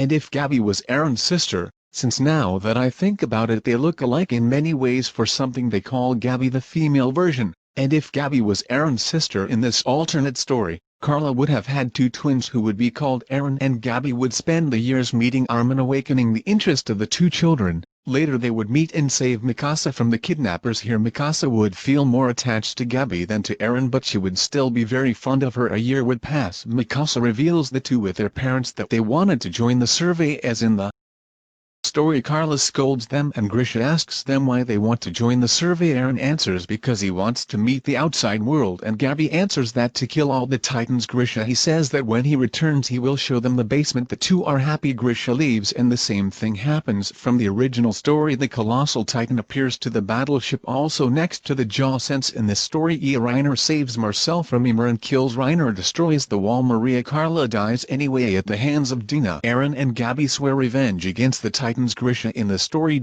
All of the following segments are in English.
And if Gabby was Eren's sister, since now that I think about it they look alike in many ways for something they call Gabby the female version, and if Gabby was Eren's sister in this alternate story, Carla would have had two twins who would be called Eren, and Gabby would spend the years meeting Armin, awakening the interest of the two children. Later they would meet and save Mikasa from the kidnappers. Here Mikasa would feel more attached to Gabby than to Eren, but she would still be very fond of her. A year would pass. Mikasa reveals the two with their parents that they wanted to join the survey as in the story. Carla scolds them and Grisha asks them why they want to join the survey. Eren answers because he wants to meet the outside world, and Gabby answers that to kill all the Titans. Grisha he says that when he returns he will show them the basement. The two are happy. Grisha leaves and the same thing happens from the original story. The colossal Titan appears to the battleship also next to the jaw. Since in this story Reiner saves Marcel from Ymir and kills Reiner, destroys the wall. Maria Carla dies anyway at the hands of Dina. Eren and Gabby swear revenge against the Titans. Grisha in the story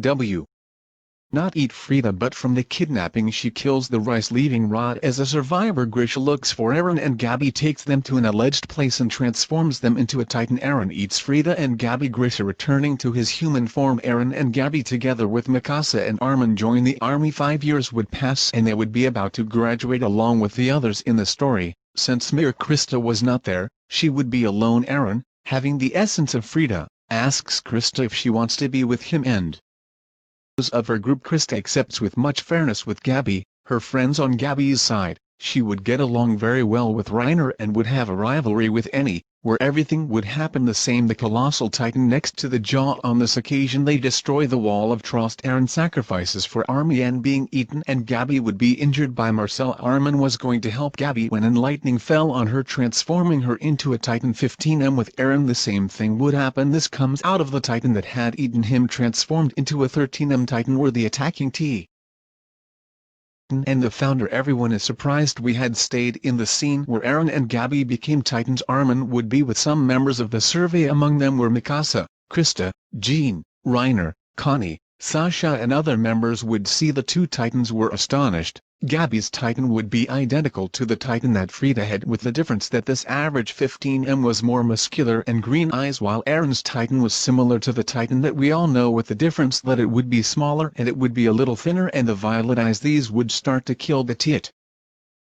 not eat Frida, but from the kidnapping she kills the rice, leaving Rod as a survivor. Grisha looks for Eren and Gabby takes them to an alleged place and transforms them into a Titan. Eren eats Frida and Gabby. Grisha returning to his human form. Eren and Gabby together with Mikasa and Armin join the army. 5 years would pass and they would be about to graduate along with the others in the story. Since Mir Krista was not there, she would be alone. Eren, having the essence of Frida, asks Krista if she wants to be with him, and of her group Krista accepts with much fairness with Gabby, her friends on Gabby's side. She would get along very well with Reiner and would have a rivalry with Annie, where everything would happen the same. The colossal Titan next to the jaw. On this occasion they destroy the wall of trust. Eren sacrifices for Armin being eaten and Gabby would be injured by Marcel. Armin was going to help Gabby when lightning fell on her, transforming her into a Titan. 15 with Eren the same thing would happen. This comes out of the Titan that had eaten him transformed into a 13 Titan were the attacking T and the founder. Everyone is surprised we had stayed in the scene where Eren and Gabby became Titans. Armin would be with some members of the survey. Among them were Mikasa, Krista, Jean, Reiner, Connie, Sasha and other members. Would see the two Titans were astonished. Gabby's Titan would be identical to the Titan that Frida had, with the difference that this average 15 was more muscular and green eyes, while Eren's Titan was similar to the Titan that we all know, with the difference that it would be smaller and it would be a little thinner and the violet eyes. These would start to kill the Titans.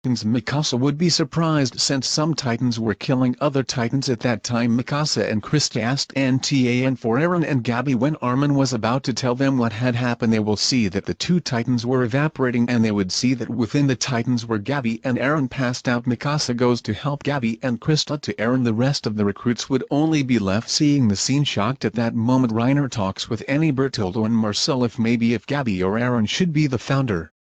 Mikasa would be surprised since some Titans were killing other Titans at that time. Mikasa and Krista asked Ntan for Eren and Gabby. When Armin was about to tell them what had happened, they will see that the two Titans were evaporating and they would see that within the Titans were Gabby and Eren passed out. Mikasa goes to help Gabby and Krista to Eren. The rest of the recruits would only be left seeing the scene, shocked. At that moment Reiner talks with Annie, Bertoldo and Marcel if Gabby or Eren should be the founder.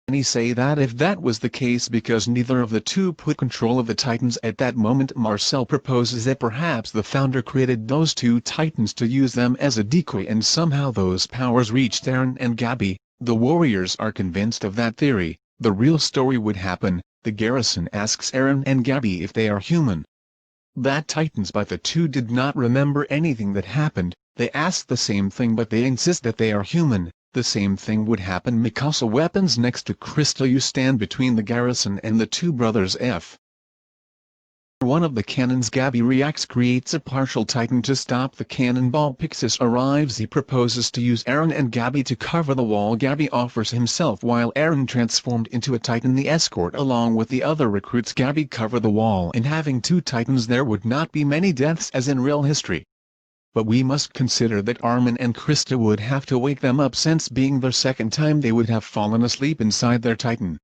Annie say that if that was the case, because neither of the two put control of the Titans at that moment. Marcel proposes that perhaps the founder created those two Titans to use them as a decoy and somehow those powers reached Eren and Gabby. The warriors are convinced of that theory. The real story would happen. The garrison asks Eren and Gabby if they are human. That Titans, but the two did not remember anything that happened. They ask the same thing but they insist that they are human. The same thing would happen. Mikasa weapons next to Krista. You stand between the garrison and the two brothers. One of the cannons. Gabby reacts, creates a partial Titan to stop the cannonball. Pixis arrives. He proposes to use Eren and Gabby to cover the wall. Gabby offers himself while Eren transformed into a Titan. The escort along with the other recruits. Gabby cover the wall, and having two Titans there would not be many deaths as in real history. But we must consider that Armin and Krista would have to wake them up, since being their second time they would have fallen asleep inside their Titan.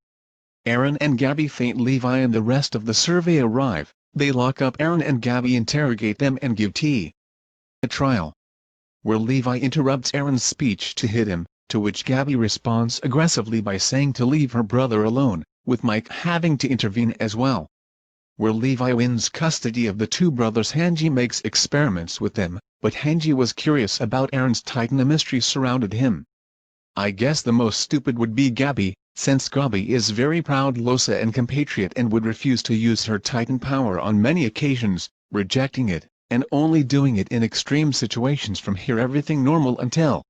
Eren and Gabby faint. Levi and the rest of the survey arrive. They lock up Eren and Gabby, interrogate them and give a trial, where Levi interrupts Eren's speech to hit him, to which Gabby responds aggressively by saying to leave her brother alone, with Mike having to intervene as well. Where Levi wins custody of the two brothers. Hanji makes experiments with them, but Hanji was curious about Eren's Titan. A mystery surrounded him. I guess the most stupid would be Gabby, since Gabby is very proud Losa and compatriot and would refuse to use her Titan power on many occasions, rejecting it, and only doing it in extreme situations. From here everything normal until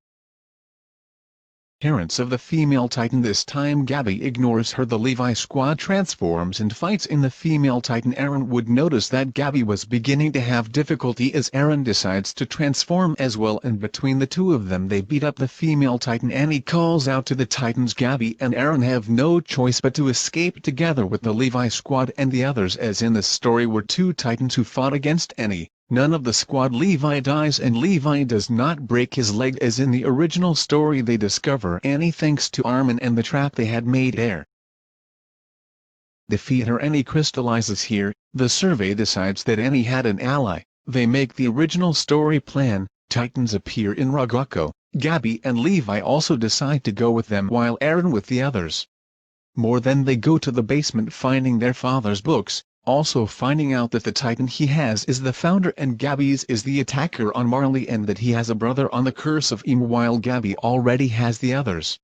Parents of the female Titan. This time Gabby ignores her. The Levi squad transforms and fights in the female Titan. Eren would notice that Gabby was beginning to have difficulty as Eren decides to transform as well, and between the two of them they beat up the female Titan. Annie calls out to the Titans. Gabby and Eren have no choice but to escape together with the Levi squad and the others. As in the story were two Titans who fought against Annie. None of the squad Levi dies, and Levi does not break his leg as in the original story. They discover Annie thanks to Armin and the trap they had made there. Defeat her. Annie crystallizes here. The survey decides that Annie had an ally. They make the original story plan. Titans appear in Rogako. Gabby and Levi also decide to go with them while Eren with the others. More than they go to the basement finding their father's books, also finding out that the Titan he has is the founder and Gabby's is the attacker on Marley, and that he has a brother on the curse of Ymir while Gabby already has the others.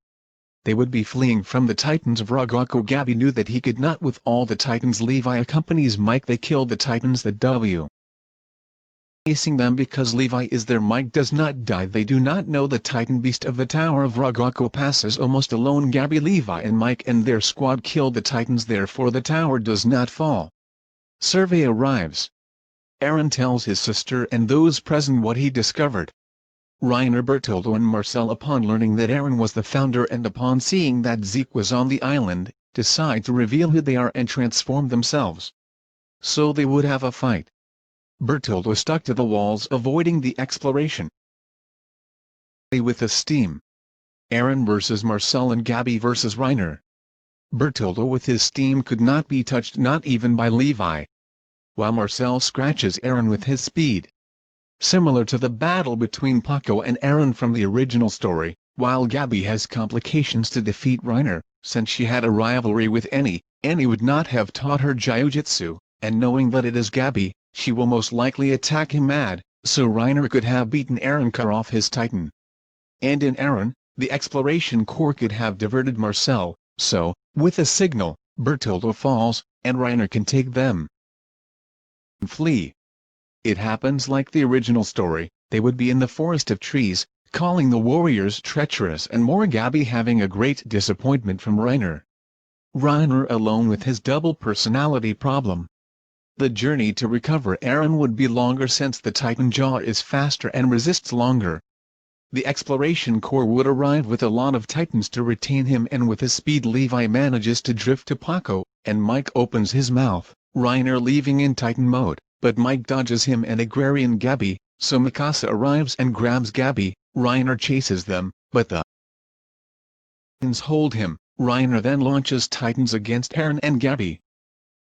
They would be fleeing from the Titans of Rogako. Gabby knew that he could not with all the Titans. Levi accompanies Mike. They kill the Titans that W. Facing them because Levi is there. Mike does not die. They do not know the Titan beast of the Tower of Rogako passes almost alone. Gabby, Levi and Mike and their squad kill the Titans, therefore the tower does not fall. Survey arrives. Eren tells his sister and those present what he discovered. Reiner, Bertoldo and Marcel, upon learning that Eren was the founder and upon seeing that Zeke was on the island, decide to reveal who they are and transform themselves. So they would have a fight. Bertoldo stuck to the walls avoiding the exploration. With the steam. Eren versus Marcel and Gabby versus Reiner. Bertoldo with his steam could not be touched, not even by Levi, while Marcel scratches Eren with his speed. Similar to the battle between Paco and Eren from the original story, while Gabby has complications to defeat Reiner, since she had a rivalry with Annie. Annie would not have taught her Jiu-Jitsu, and knowing that it is Gabby, she will most likely attack him mad, so Reiner could have beaten Eren, cut off his Titan. And in Eren, the Exploration Corps could have diverted Marcel, so, with a signal, Bertoldo falls, and Reiner can take them. Flee. It happens like the original story. They would be in the forest of trees, calling the warriors treacherous and more. Gabby having a great disappointment from Reiner. Reiner alone with his double personality problem. The journey to recover Eren would be longer since the Titan jaw is faster and resists longer. The Exploration Corps would arrive with a lot of Titans to retain him, and with his speed Levi manages to drift to Paco, and Mike opens his mouth, Reiner leaving in Titan mode, but Mike dodges him and Agrarian Gabby, so Mikasa arrives and grabs Gabby. Reiner chases them, but the Titans hold him. Reiner then launches Titans against Eren and Gabby,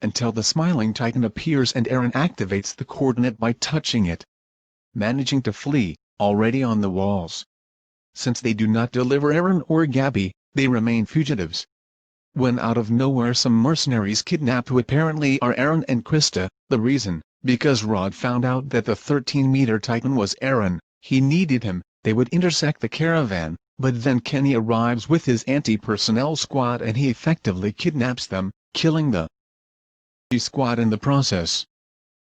until the smiling Titan appears and Eren activates the coordinate by touching it. Managing to flee, already on the walls. Since they do not deliver Eren or Gabby, they remain fugitives. When out of nowhere some mercenaries kidnap who apparently are Eren and Krista. The reason, because Rod found out that the 13-meter Titan was Eren. He needed him. They would intersect the caravan, but then Kenny arrives with his anti-personnel squad and he effectively kidnaps them, killing the squad in the process.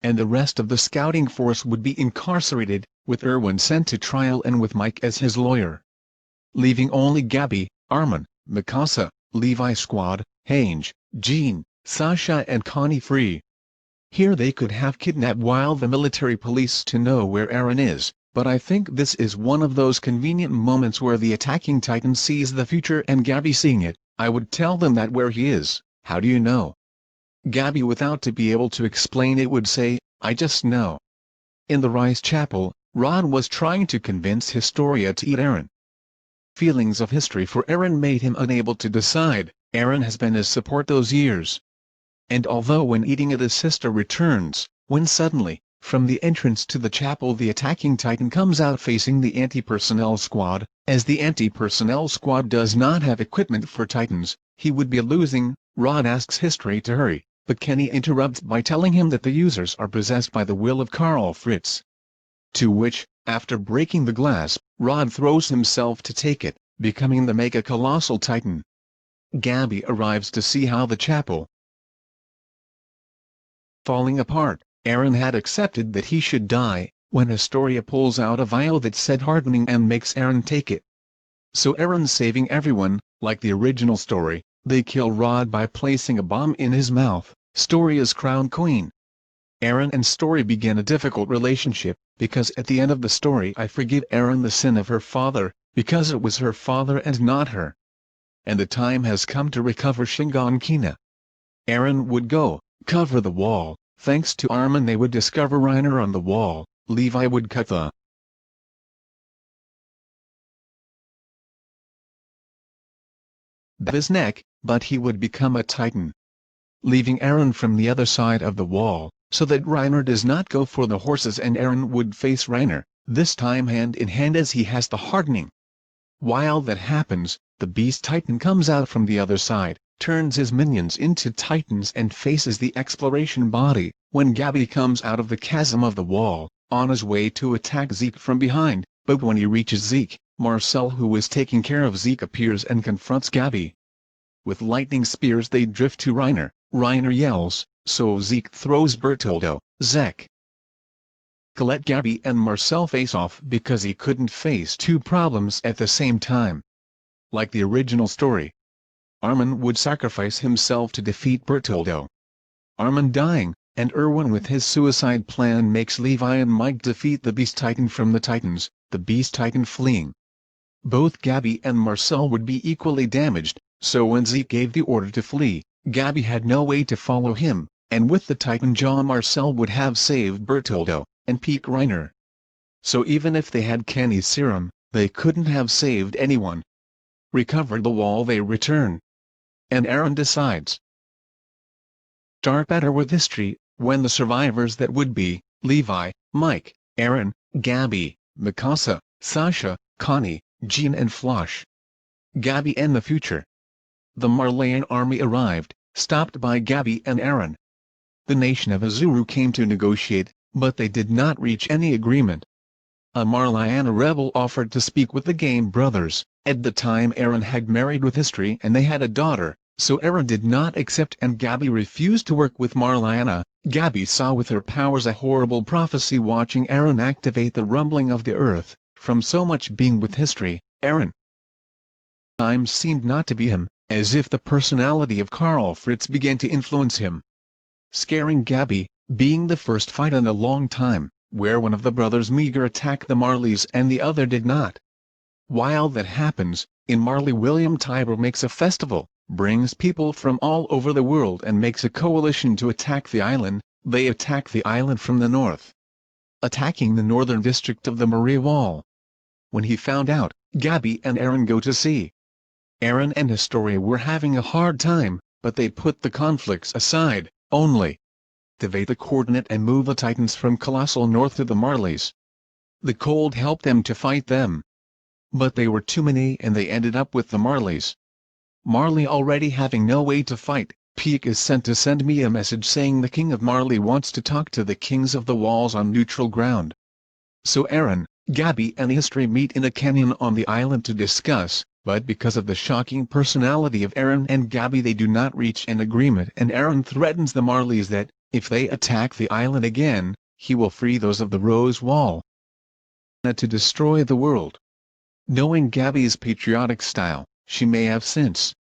And the rest of the scouting force would be incarcerated, with Erwin sent to trial and with Mike as his lawyer. Leaving only Gabby, Armin, Mikasa, Levi squad, Hange, Jean, Sasha and Connie free. Here they could have kidnapped while the military police to know where Eren is, but I think this is one of those convenient moments where the attacking Titan sees the future and Gabby seeing it. I would tell them that where he is. How do you know? Gabby, without to be able to explain it, would say, I just know. In the Rice Chapel, Rod was trying to convince Historia to eat Eren. Feelings of history for Eren made him unable to decide. Eren has been his support those years. And although when eating it his sister returns, when suddenly, from the entrance to the chapel the attacking Titan comes out facing the anti-personnel squad, as the anti-personnel squad does not have equipment for Titans, he would be losing. Rod asks History to hurry, but Kenny interrupts by telling him that the users are possessed by the will of Karl Fritz. To which, after breaking the glass, Rod throws himself to take it, becoming the Mega Colossal Titan. Gabby arrives to see how the chapel falling apart. Eren had accepted that he should die, when Historia pulls out a vial that said hardening and makes Eren take it. So Eren saving everyone, like the original story, they kill Rod by placing a bomb in his mouth. Story is crowned queen. Eren and Story begin a difficult relationship, because at the end of the story I forgive Eren the sin of her father, because it was her father and not her. And the time has come to recover Shiganshina. Eren would go, cover the wall, thanks to Armin they would discover Reiner on the wall, Levi would cut the his neck, but he would become a titan. Leaving Eren from the other side of the wall, so that Reiner does not go for the horses and Eren would face Reiner, this time hand in hand as he has the hardening. While that happens, the Beast Titan comes out from the other side, turns his minions into titans and faces the exploration body. When Gabi comes out of the chasm of the wall, on his way to attack Zeke from behind, but when he reaches Zeke, Marcel who is taking care of Zeke appears and confronts Gabi. With lightning spears they drift to Reiner. Reiner yells, so Zeke throws Bertoldo, Zeke. Let Gabi and Marcel face off because he couldn't face two problems at the same time. Like the original story, Armin would sacrifice himself to defeat Bertoldo. Armin dying, and Erwin with his suicide plan makes Levi and Mike defeat the Beast Titan from the Titans, the Beast Titan fleeing. Both Gabi and Marcel would be equally damaged, so when Zeke gave the order to flee, Gabi had no way to follow him, and with the Titan jaw Marcel would have saved Bertoldo, and Peak Reiner. So even if they had Kenny's serum, they couldn't have saved anyone. Recover the wall they return. And Eren decides. Start better with history, when the survivors that would be, Levi, Mike, Eren, Gabi, Mikasa, Sasha, Connie, Jean and Flosh. Gabi and the future. The Marleyan army arrived, stopped by Gabi and Eren. The nation of Azuru came to negotiate, but they did not reach any agreement. A Marleyana rebel offered to speak with the Game brothers. At the time Eren had married with History and they had a daughter, so Eren did not accept and Gabi refused to work with Marleyana. Gabi saw with her powers a horrible prophecy watching Eren activate the rumbling of the earth. From so much being with History, Eren times seemed not to be him, as if the personality of Karl Fritz began to influence him. Scaring Gabi, being the first fight in a long time, where one of the brothers Meager attacked the Marleys and the other did not. While that happens, in Marley William Tybur makes a festival, brings people from all over the world and makes a coalition to attack the island. They attack the island from the north, attacking the northern district of the Maria Wall. When he found out, Gabi and Eren go to see. Eren and Historia were having a hard time, but they put the conflicts aside, only activate the coordinate and move the Titans from Colossal North to the Marleys. The cold helped them to fight them. But they were too many and they ended up with the Marleys. Marley already having no way to fight, Peak is sent to send me a message saying the King of Marley wants to talk to the Kings of the Walls on neutral ground. So Eren, Gabi and History meet in a canyon on the island to discuss, but because of the shocking personality of Eren and Gabi they do not reach an agreement and Eren threatens the Marleys that, if they attack the island again, he will free those of the Rose Wall to destroy the world. Knowing Gabi's patriotic style, she may have sense.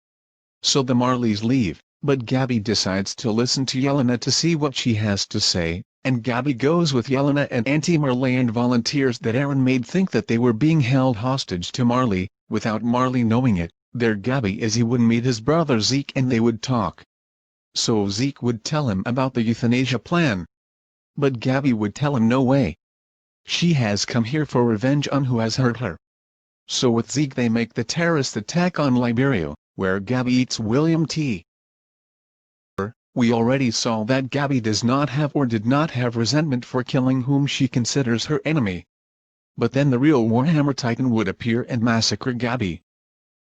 So the Marleys leave, but Gabi decides to listen to Yelena to see what she has to say, and Gabi goes with Yelena and anti-Marleyan volunteers that Eren made think that they were being held hostage to Marley, without Marley knowing it. There Gabi is he would meet his brother Zeke and they would talk. So Zeke would tell him about the euthanasia plan. But Gabi would tell him no way. She has come here for revenge on who has hurt her. So with Zeke they make the terrorist attack on Liberia, where Gabi eats William T. We already saw that Gabi does not have or did not have resentment for killing whom she considers her enemy. But then the real Warhammer Titan would appear and massacre Gabi.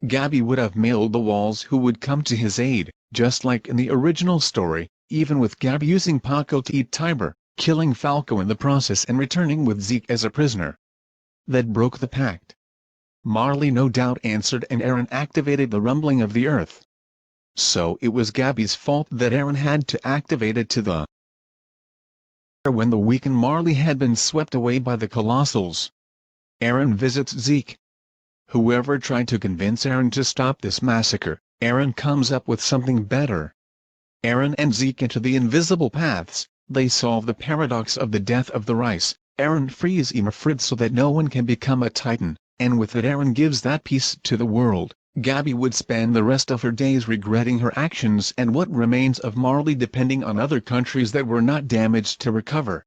Gabi would have mailed the walls who would come to his aid, just like in the original story, even with Gabi using Paco to eat Tybur, killing Falco in the process and returning with Zeke as a prisoner. That broke the pact. Marley no doubt answered and Eren activated the rumbling of the earth. So it was Gabi's fault that Eren had to activate it to the when the weakened Marley had been swept away by the Colossals. Eren visits Zeke, Whoever tried to convince Eren to stop this massacre, Eren comes up with something better. Eren and Zeke enter the invisible paths. They solve the paradox of the death of the rice. Eren frees Immerfrid so that no one can become a Titan, and with it Eren gives that peace to the world. Gabi would spend the rest of her days regretting her actions and what remains of Marley depending on other countries that were not damaged to recover.